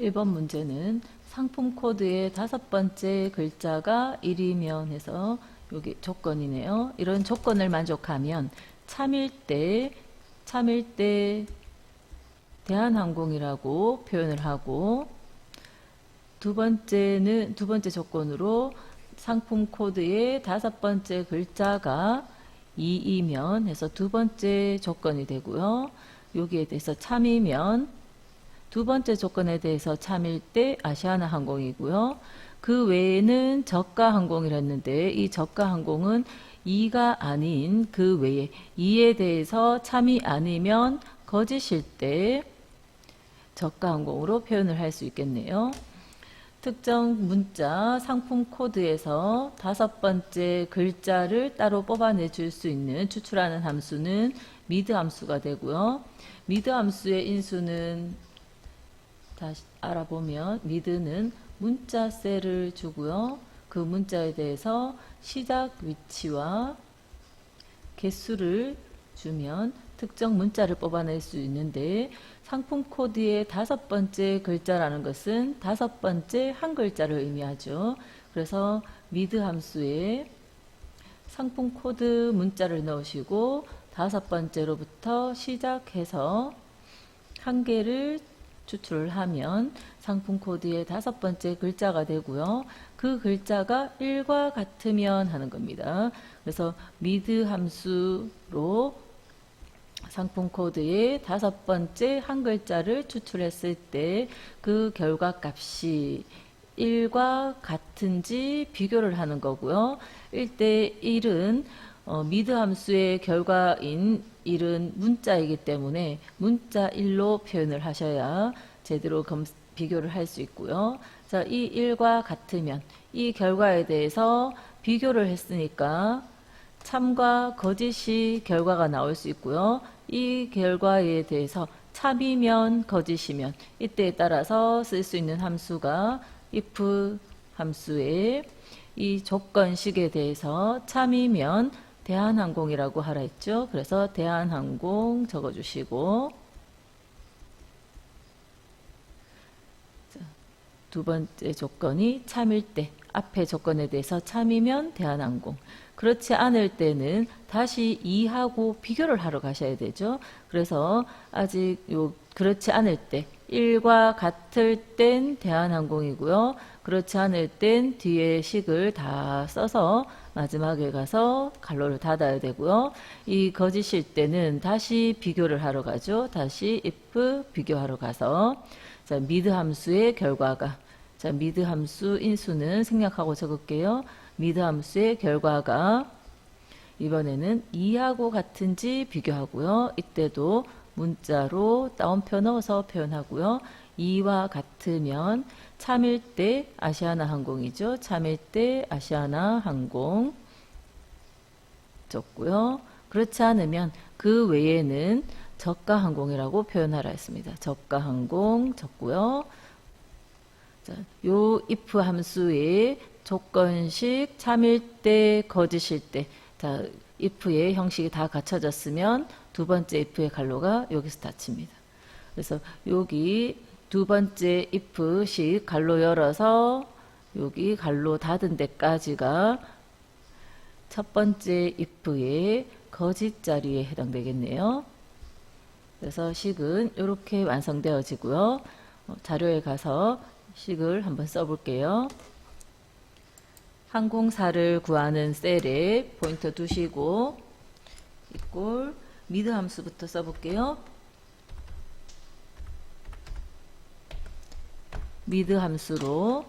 1번 문제는 상품 코드의 5번째 글자가 1이면 해서 여기 조건이네요. 이런 조건을 만족하면 참일 때 대한항공이라고 표현을 하고, 두 번째 조건으로 상품 코드의 5번째 글자가 2이면 해서 두 번째 조건이 되고요. 여기에 대해서 참이면 두 번째 조건에 대해서 참일 때 아시아나 항공이고요. 그 외에는 저가 항공이라 했는데, 이 저가 항공은 2가 아닌 그 외에 2에 대해서 참이 아니면 거짓일 때 저가 항공으로 표현을 할 수 있겠네요. 특정 문자 상품 코드에서 5번째 글자를 따로 뽑아내 줄 수 있는 추출하는 함수는 미드 함수가 되고요. 미드 함수의 인수는 다시 알아보면 미드는 문자 셀을 주고요. 그 문자에 대해서 시작 위치와 개수를 주면 특정 문자를 뽑아낼 수 있는데, 상품 코드의 5번째 글자라는 것은 5번째 한 글자를 의미하죠. 그래서 미드 함수에 상품 코드 문자를 넣으시고 5번째로부터 시작해서 한 개를 추출을 하면 상품 코드의 5번째 글자가 되고요. 그 글자가 1과 같으면 하는 겁니다. 그래서 미드 함수로 상품 코드의 5번째 한 글자를 추출했을 때 그 결과 값이 1과 같은지 비교를 하는 거고요. 1대 1은 미드 함수의 결과인 1은 문자이기 때문에 문자 1로 표현을 하셔야 제대로 비교를 할 수 있고요. 자, 이 1과 같으면 이 결과에 대해서 비교를 했으니까 참과 거짓이 결과가 나올 수 있고요. 이 결과에 대해서 참이면 거짓이면 이때에 따라서 쓸 수 있는 함수가 if 함수의 이 조건식에 대해서 참이면 대한항공이라고 하라 했죠. 그래서 대한항공 적어주시고, 두 번째 조건이 참일 때 앞에 조건에 대해서 참이면 대한항공, 그렇지 않을 때는 다시 2하고 비교를 하러 가셔야 되죠. 그래서 아직 그렇지 않을 때 1과 같을 땐 대한항공이고요. 그렇지 않을 땐 뒤에 식을 다 써서 마지막에 가서 갈로를 닫아야 되고요. 이 거짓일 때는 다시 비교를 하러 가죠. 다시 if 비교하러 가서, 자, 미드 함수의 결과가, 자, 미드 함수 인수는 생략하고 적을게요. 미드 함수의 결과가 이번에는 2하고 같은지 비교하고요. 이때도 문자로 따옴표 넣어서 표현하고요. 2와 같으면 참일 때 아시아나 항공이죠. 참일 때 아시아나 항공 적고요. 그렇지 않으면 그 외에는 저가 항공이라고 표현하라 했습니다. 저가 항공 적고요. 자, 요 if 함수의 조건식 참일 때 거짓일 때, 자, if의 형식이 다 갖춰졌으면 두 번째 if의 갈로가 여기서 닫힙니다. 그래서 여기 두 번째 if식 갈로 열어서 여기 갈로 닫은 데까지가 첫 번째 if의 거짓 자리에 해당되겠네요. 그래서 식은 이렇게 완성되어지고요. 자료에 가서 식을 한번 써볼게요. 항공사를 구하는 셀에 포인터 두시고 이꼴 미드 함수부터 써볼게요. 미드 함수로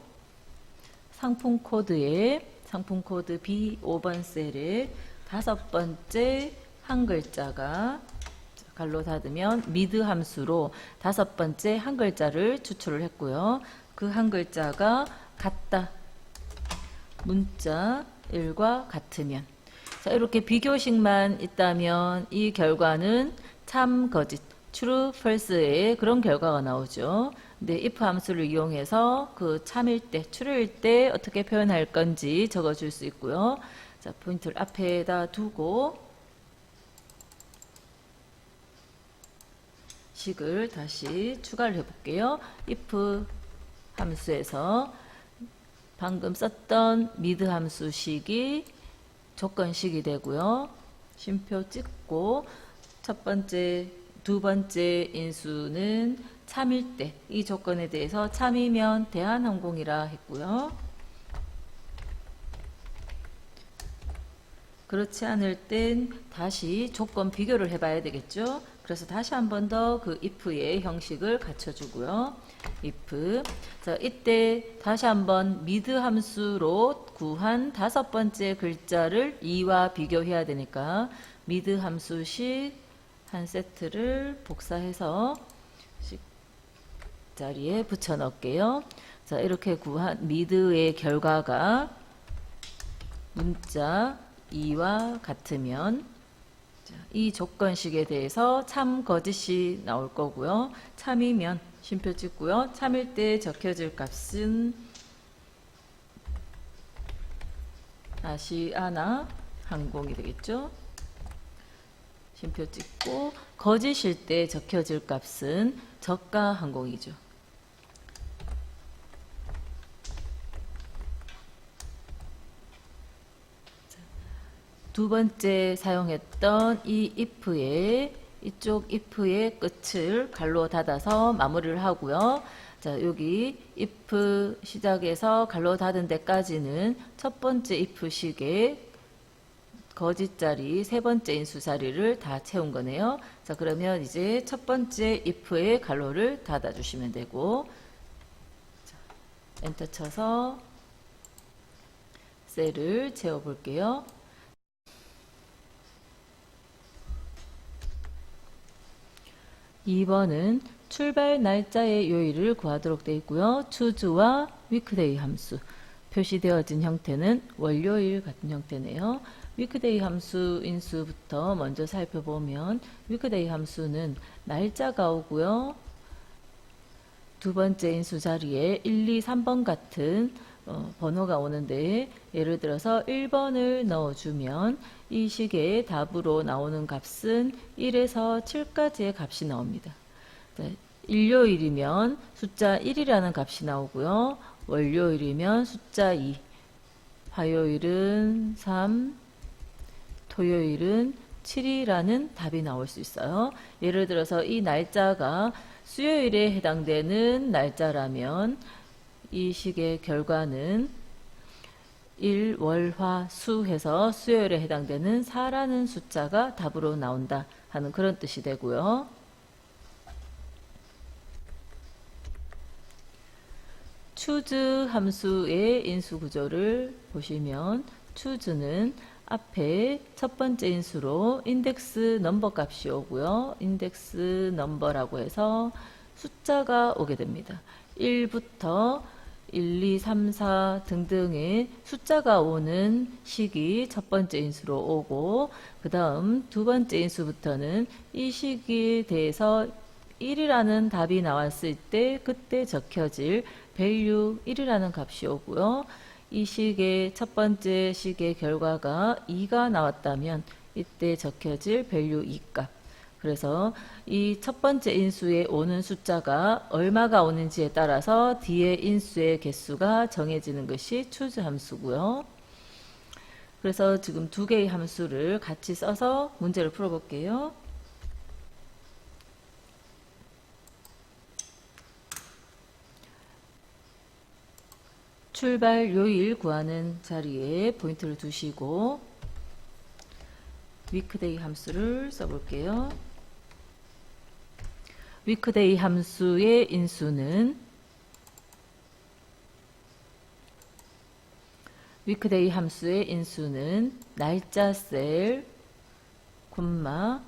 상품 코드에 상품 코드 B5번 셀에 5번째 한 글자가 갈로 닫으면 미드 함수로 5번째 한 글자를 추출을 했고요. 그 한 글자가 같다. 문자 1과 같으면, 자, 이렇게 비교식만 있다면 이 결과는 참, 거짓, true, false의 그런 결과가 나오죠. 근데 if 함수를 이용해서 그 참일 때, true일 때 어떻게 표현할 건지 적어줄 수 있고요. 자, 포인트를 앞에다 두고 식을 다시 추가를 해볼게요. if 함수에서 방금 썼던 미드 함수식이 조건식이 되고요. 쉼표 찍고 첫 번째, 두 번째 인수는 참일 때 이 조건에 대해서 참이면 대한항공이라 했고요. 그렇지 않을 땐 다시 조건 비교를 해봐야 되겠죠. 그래서 다시 한 번 더 그 if의 형식을 갖춰주고요. if. 자, 이때 다시 한번 미드 함수로 구한 다섯 번째 글자를 2와 비교해야 되니까 미드 함수식 한 세트를 복사해서 자리에 붙여 넣을게요. 자, 이렇게 구한 미드의 결과가 문자 2와 같으면 이 조건식에 대해서 참 거짓이 나올 거고요. 참이면 쉼표 찍고요. 참일 때 적혀질 값은 아시아나 항공이 되겠죠. 쉼표 찍고 거짓일 때 적혀질 값은 저가 항공이죠. 두 번째 사용했던 이 if의 이쪽 if의 끝을 갈로 닫아서 마무리를 하고요. 자, 여기 if 시작에서 갈로 닫은 데까지는 첫 번째 if식의 거짓 자리, 세 번째 인수 자리를 다 채운 거네요. 자, 그러면 이제 첫 번째 if의 갈로를 닫아 주시면 되고, 자, 엔터 쳐서 셀을 채워 볼게요. 2번은 출발 날짜의 요일을 구하도록 되어 있고요. choose와 weekday 함수 표시되어진 형태는 월요일 같은 형태네요. weekday 함수 인수부터 먼저 살펴보면 weekday 함수는 날짜가 오고요. 두 번째 인수 자리에 1, 2, 3번 같은 번호가 오는데 예를 들어서 1번을 넣어주면 이 식의 답으로 나오는 값은 1에서 7까지의 값이 나옵니다. 일요일이면 숫자 1이라는 값이 나오고요. 월요일이면 숫자 2, 화요일은 3, 토요일은 7이라는 답이 나올 수 있어요. 예를 들어서 이 날짜가 수요일에 해당되는 날짜라면 이 식의 결과는 일, 월, 화, 수 해서 수요일에 해당되는 4라는 숫자가 답으로 나온다 하는 그런 뜻이 되고요. choose 함수의 인수 구조를 보시면 choose는 앞에 첫 번째 인수로 인덱스 넘버 값이 오고요. 인덱스 넘버라고 해서 숫자가 오게 됩니다. 1부터 1, 2, 3, 4 등등의 숫자가 오는 식이 첫 번째 인수로 오고 그 다음 두 번째 인수부터는 이 식에 대해서 1이라는 답이 나왔을 때 그때 적혀질 value 1이라는 값이 오고요. 이 식의 첫 번째 식의 결과가 2가 나왔다면 이때 적혀질 value 2 값. 그래서 이 첫 번째 인수에 오는 숫자가 얼마가 오는지에 따라서 뒤에 인수의 개수가 정해지는 것이 choose 함수고요. 그래서 지금 두 개의 함수를 같이 써서 문제를 풀어볼게요. 출발 요일 구하는 자리에 포인트를 두시고 weekday 함수를 써볼게요. weekday 함수의 인수는 weekday 함수의 인수는 날짜 셀, 콤마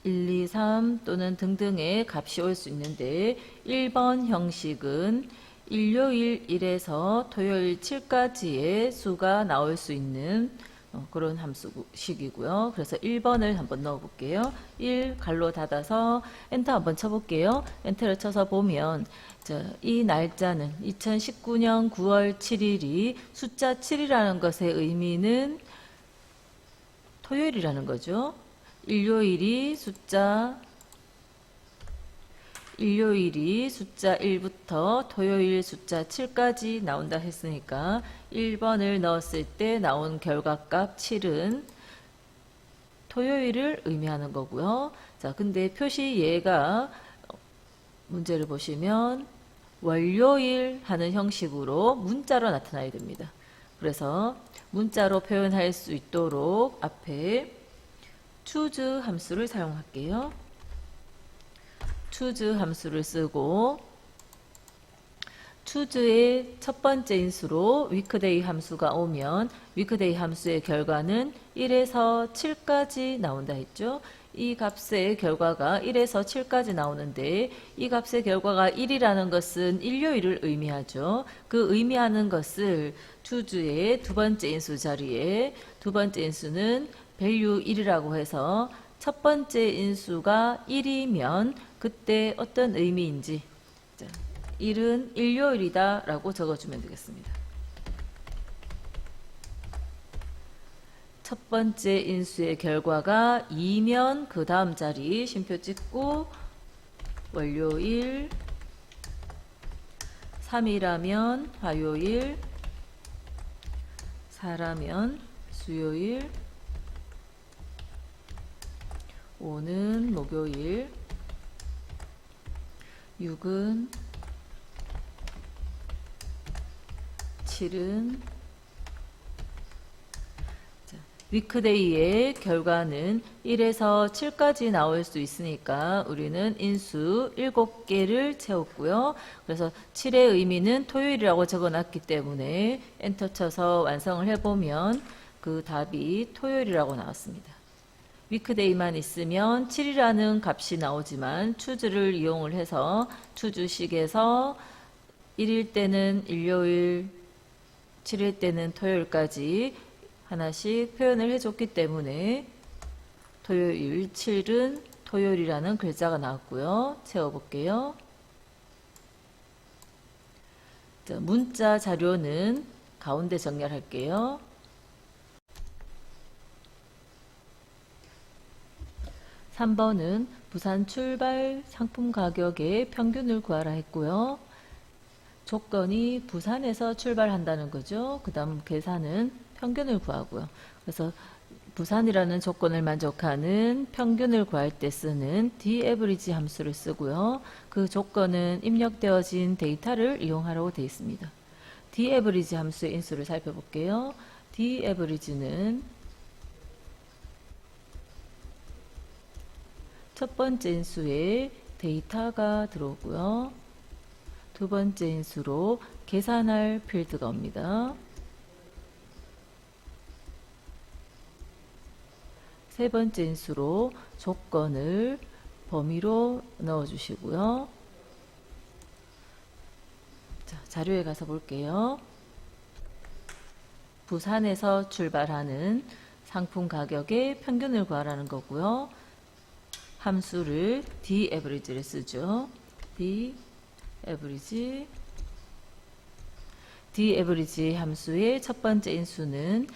1, 2, 3 또는 등등의 값이 올 수 있는데 1번 형식은 일요일 1에서 토요일 7까지의 수가 나올 수 있는 그런 함수식이고요. 그래서 1번을 한번 넣어 볼게요. 1 갈로 닫아서 엔터 한번 쳐볼게요. 엔터를 쳐서 보면 이 날짜는 2019년 9월 7일이 숫자 7이라는 것의 의미는 토요일이라는 거죠. 일요일이 숫자 일요일이 숫자 1부터 토요일 숫자 7까지 나온다 했으니까 1번을 넣었을 때 나온 결과값 7은 토요일을 의미하는 거고요. 자, 근데 표시 예가 문제를 보시면 월요일 하는 형식으로 문자로 나타나야 됩니다. 그래서 문자로 표현할 수 있도록 앞에 choose 함수를 사용할게요. choose 함수를 쓰고 choose의 첫 번째 인수로 weekday 함수가 오면 weekday 함수의 결과는 1에서 7까지 나온다 했죠. 이 값의 결과가 1에서 7까지 나오는데 이 값의 결과가 1이라는 것은 일요일을 의미하죠. 그 의미하는 것을 choose의 두 번째 인수 자리에 두 번째 인수는 value 1이라고 해서 첫 번째 인수가 1이면 그때 어떤 의미인지 1은 일요일이다 라고 적어주면 되겠습니다. 첫 번째 인수의 결과가 2면 그 다음 자리 쉼표 찍고 월요일, 3이라면 화요일, 4라면 수요일, 5는 목요일, 6은 7은 위크데이의 결과는 1에서 7까지 나올 수 있으니까 우리는 인수 7개를 채웠고요. 그래서 7의 의미는 토요일이라고 적어놨기 때문에 엔터 쳐서 완성을 해보면 그 답이 토요일이라고 나왔습니다. 위크데이만 있으면 7이라는 값이 나오지만 choose를 이용을 해서 choose식에서 1일 때는 일요일, 7일 때는 토요일까지 하나씩 표현을 해줬기 때문에 토요일 7은 토요일이라는 글자가 나왔고요. 채워볼게요. 자, 문자 자료는 가운데 정렬할게요. (3번은) 부산 출발 상품 가격의 평균을 구하라 했고요. 조건이 부산에서 출발한다는 거죠. 그 다음 계산은 평균을 구하고요. 그래서 부산이라는 조건을 만족하는 평균을 구할 때 쓰는 daverage 함수를 쓰고요. 그 조건은 입력되어진 데이터를 이용하라고 되어 있습니다. daverage 함수의 인수를 살펴볼게요. daverage는 첫 번째 인수에 데이터가 들어오고요. 두 번째 인수로 계산할 필드가 옵니다. 세 번째 인수로 조건을 범위로 넣어주시고요. 자, 자료에 가서 볼게요. 부산에서 출발하는 상품 가격의 평균을 구하라는 거고요. 함수를 daverage를 쓰죠. daverage 함수의 첫 번째 인수는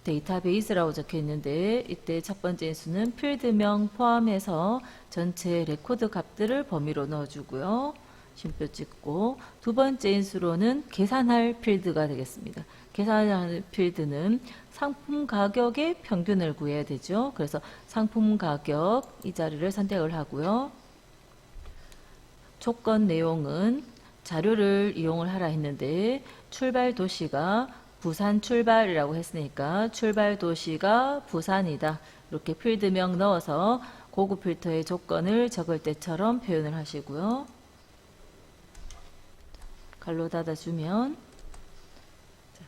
데이터베이스라고 적혀 있는데 이때 첫 번째 인수는 필드명 포함해서 전체 레코드 값들을 범위로 넣어주고요. 쉼표 찍고 두 번째 인수로는 계산할 필드가 되겠습니다. 계산할 필드는 상품 가격의 평균을 구해야 되죠. 그래서 상품 가격 이 자리를 선택을 하고요. 조건 내용은 자료를 이용을 하라 했는데 출발 도시가 부산 출발이라고 했으니까 출발 도시가 부산이다. 이렇게 필드명 넣어서 고급 필터의 조건을 적을 때처럼 표현을 하시고요. 갈로 닫아주면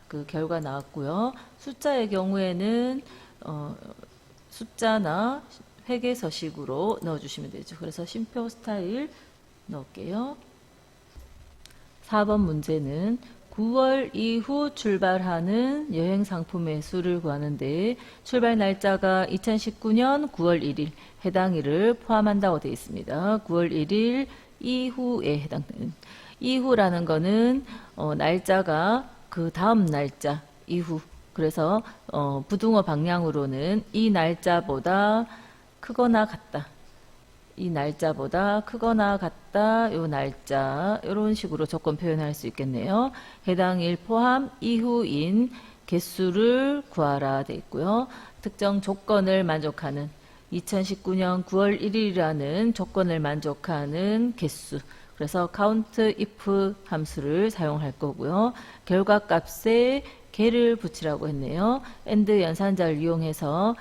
그 결과 나왔고요. 숫자의 경우에는 숫자나 회계서식으로 넣어주시면 되죠. 그래서 쉼표 스타일 넣을게요. 4번 문제는 9월 이후 출발하는 여행 상품의 수를 구하는데 출발 날짜가 2019년 9월 1일 해당일을 포함한다고 되어 있습니다. 9월 1일 이후에 해당되는 이후라는 거는 날짜가 그 다음 날짜 이후 그래서 부등호 방향으로는 이 날짜보다 크거나 같다. 이 날짜보다 크거나 같다. 요 날짜 이런 식으로 조건 표현할 수 있겠네요. 해당 일 포함 이후인 개수를 구하라 돼 있고요. 특정 조건을 만족하는 2019년 9월 1일이라는 조건을 만족하는 개수. 그래서 count if 함수를 사용할 거고요. 결과값에 개를 붙이라고 했네요. and 연산자를 이용해서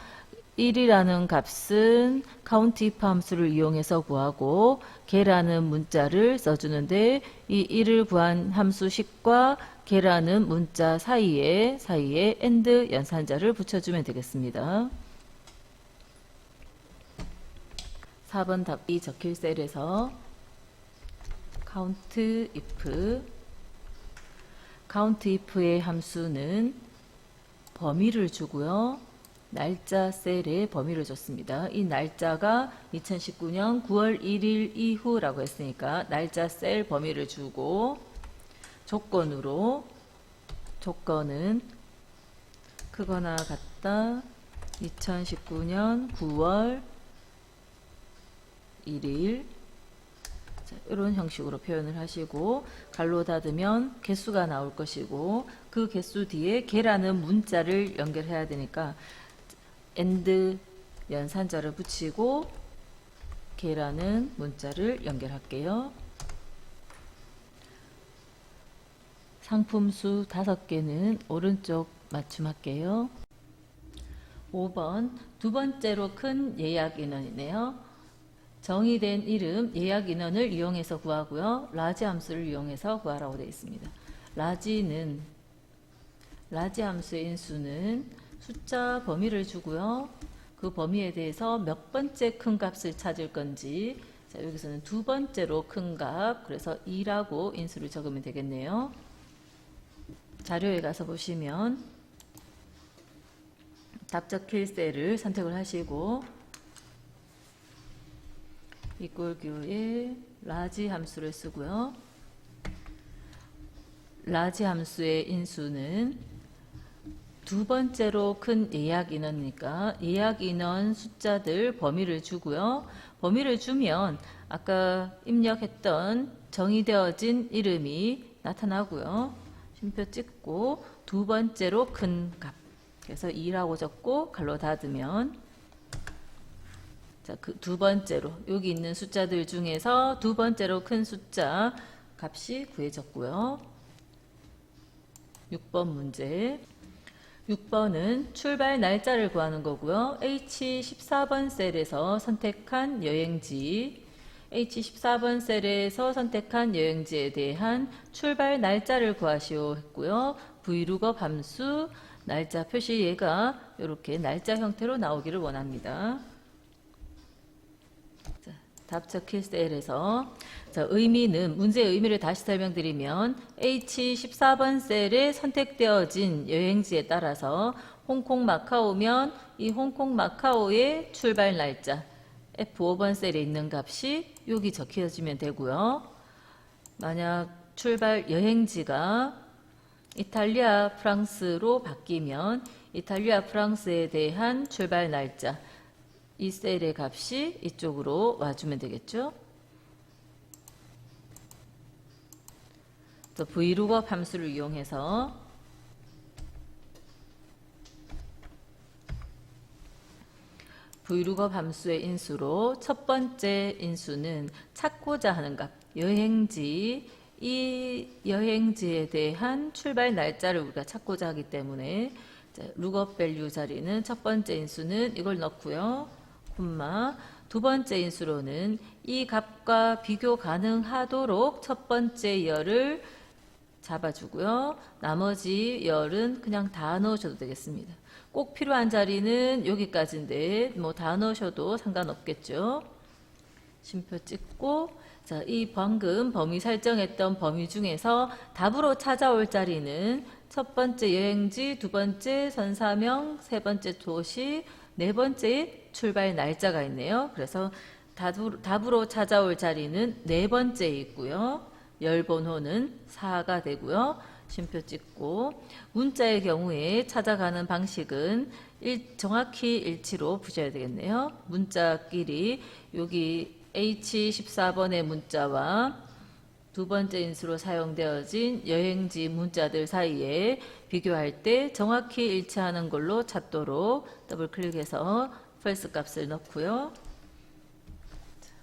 1이라는 값은 count if 함수를 이용해서 구하고 개라는 문자를 써주는데 이 1을 구한 함수 10과 개라는 문자 사이에 and 연산자를 붙여주면 되겠습니다. 4번 답이 적힐 셀에서 count if의 함수는 범위를 주고요. 날짜 셀에 범위를 줬습니다. 이 날짜가 2019년 9월 1일 이후라고 했으니까 날짜 셀 범위를 주고 조건은 크거나 같다 2019년 9월 1일 이런 형식으로 표현을 하시고 갈로 닫으면 개수가 나올 것이고 그 개수 뒤에 개라는 문자를 연결해야 되니까 and 연산자를 붙이고 개라는 문자를 연결할게요. 상품수 5개는 오른쪽 맞춤할게요. 5번 두 번째로 큰 예약 인원이네요. 정의된 이름 예약 인원을 이용해서 구하고요. 라지 함수를 이용해서 구하라고 되어 있습니다. 라지 함수의 인수는 숫자 범위를 주고요. 그 범위에 대해서 몇 번째 큰 값을 찾을 건지 자, 여기서는 두 번째로 큰 값 그래서 2라고 인수를 적으면 되겠네요. 자료에 가서 보시면 답 적힐 셀을 선택을 하시고 이꼴교에 라지 함수를 쓰고요. 라지 함수의 인수는 두 번째로 큰 예약 인원이니까 예약 인원 숫자들 범위를 주고요. 범위를 주면 아까 입력했던 정의되어진 이름이 나타나고요. 쉼표 찍고 두 번째로 큰 값. 그래서 2라고 적고 갈로 닫으면 자, 그 두 번째로 여기 있는 숫자들 중에서 두 번째로 큰 숫자 값이 구해졌고요. 6번 문제. 6번은 출발 날짜를 구하는 거고요. H14번 셀에서 선택한 여행지 H14번 셀에서 선택한 여행지에 대한 출발 날짜를 구하시오 했고요. Vlookup 함수 날짜 표시 얘가 이렇게 날짜 형태로 나오기를 원합니다. 자, 답 적힐 셀에서 자, 의미는 문제의 의미를 다시 설명드리면 H14번 셀에 선택되어진 여행지에 따라서 홍콩 마카오면 이 홍콩 마카오의 출발 날짜 F5번 셀에 있는 값이 여기 적혀지면 되고요. 만약 출발 여행지가 이탈리아, 프랑스로 바뀌면 이탈리아, 프랑스에 대한 출발 날짜 이 셀의 값이 이쪽으로 와주면 되겠죠. 또 Vlookup 함수를 이용해서 Vlookup 함수의 인수로 첫 번째 인수는 찾고자 하는 값, 여행지, 이 여행지에 대한 출발 날짜를 우리가 찾고자 하기 때문에 lookup value 자리는 첫 번째 인수는 이걸 넣고요. 콤마 두 번째 인수로는 이 값과 비교 가능하도록 첫 번째 열을 잡아주고요. 나머지 열은 그냥 다 넣으셔도 되겠습니다. 꼭 필요한 자리는 여기까지인데 뭐 다 넣으셔도 상관없겠죠. 쉼표 찍고 자, 이 방금 범위 설정했던 범위 중에서 답으로 찾아올 자리는 첫 번째 여행지, 두 번째 선사명, 세 번째 도시, 네 번째 출발 날짜가 있네요. 그래서 답으로 찾아올 자리는 네 번째 있고요. 열 번호는 4가 되고요. 쉼표 찍고 문자의 경우에 찾아가는 방식은 정확히 일치로 부셔야 되겠네요. 문자끼리 여기 H14번의 문자와 두 번째 인수로 사용되어진 여행지 문자들 사이에 비교할 때 정확히 일치하는 걸로 찾도록 더블 클릭해서 false 값을 넣고요.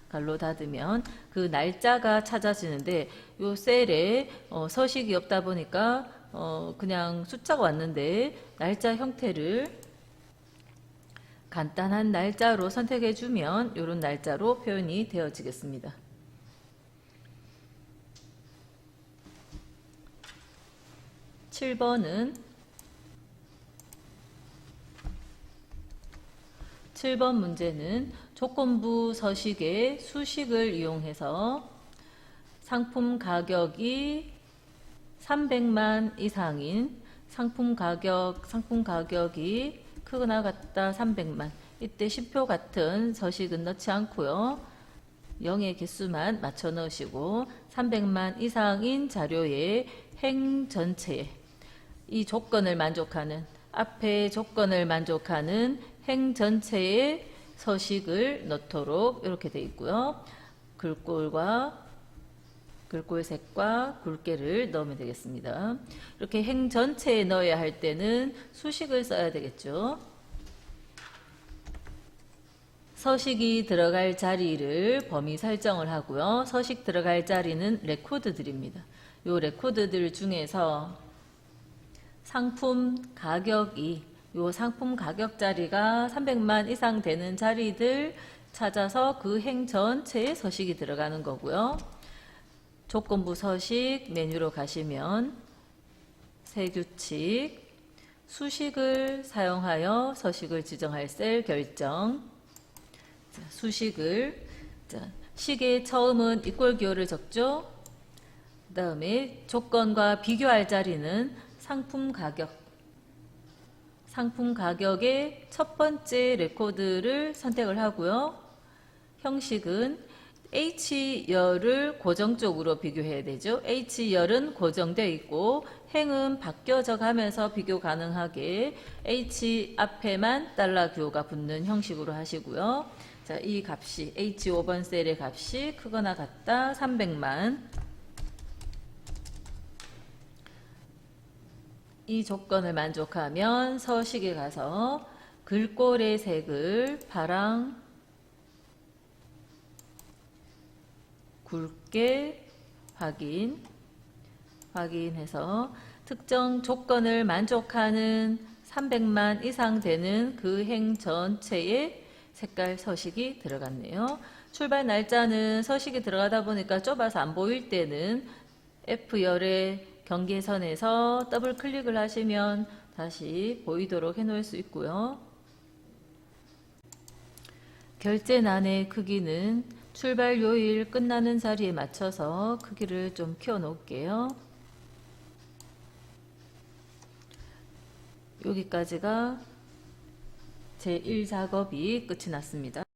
갈로 닫으면 그 날짜가 찾아지는데 요 셀에 서식이 없다 보니까 그냥 숫자가 왔는데 날짜 형태를 간단한 날짜로 선택해 주면 이런 날짜로 표현이 되어지겠습니다. 7번 문제는 조건부 서식의 수식을 이용해서 상품 가격이 300만 이상인 상품 가격이 크거나 같다 300만, 이때 10표 같은 서식은 넣지 않고요. 0의 개수만 맞춰 넣으시고 300만 이상인 자료의 행 전체에 이 조건을 만족하는, 앞에 조건을 만족하는 행 전체의 서식을 넣도록 이렇게 되어 있고요. 글꼴색과 굵게를 넣으면 되겠습니다. 이렇게 행 전체에 넣어야 할 때는 수식을 써야 되겠죠. 서식이 들어갈 자리를 범위 설정을 하고요. 서식 들어갈 자리는 레코드들입니다. 이 레코드들 중에서 상품 가격이, 요 상품 가격 자리가 300만 이상 되는 자리들 찾아서 그 행 전체에 서식이 들어가는 거고요. 조건부 서식 메뉴로 가시면 새 규칙, 수식을 사용하여 서식을 지정할 셀 결정. 수식을, 식의 처음은 이꼴 기호를 적죠. 그 다음에 조건과 비교할 자리는 상품 가격의 첫 번째 레코드를 선택을 하고요. 형식은 H열을 고정적으로 비교해야 되죠. H열은 고정되어 있고 행은 바뀌어져 가면서 비교 가능하게 H 앞에만 달러 기호가 붙는 형식으로 하시고요. 자, 이 값이 H5번 셀의 값이 크거나 같다 300만. 이 조건을 만족하면 서식에 가서 글꼴의 색을 파랑, 굵게 확인해서 특정 조건을 만족하는 300만 이상 되는 그 행 전체에 색깔 서식이 들어갔네요. 출발 날짜는 서식이 들어가다 보니까 좁아서 안 보일 때는 F열의 경계선에서 더블 클릭을 하시면 다시 보이도록 해 놓을 수 있고요. 결제난의 크기는 출발 요일 끝나는 자리에 맞춰서 크기를 좀 키워 놓을게요. 여기까지가 제1작업이 끝이 났습니다.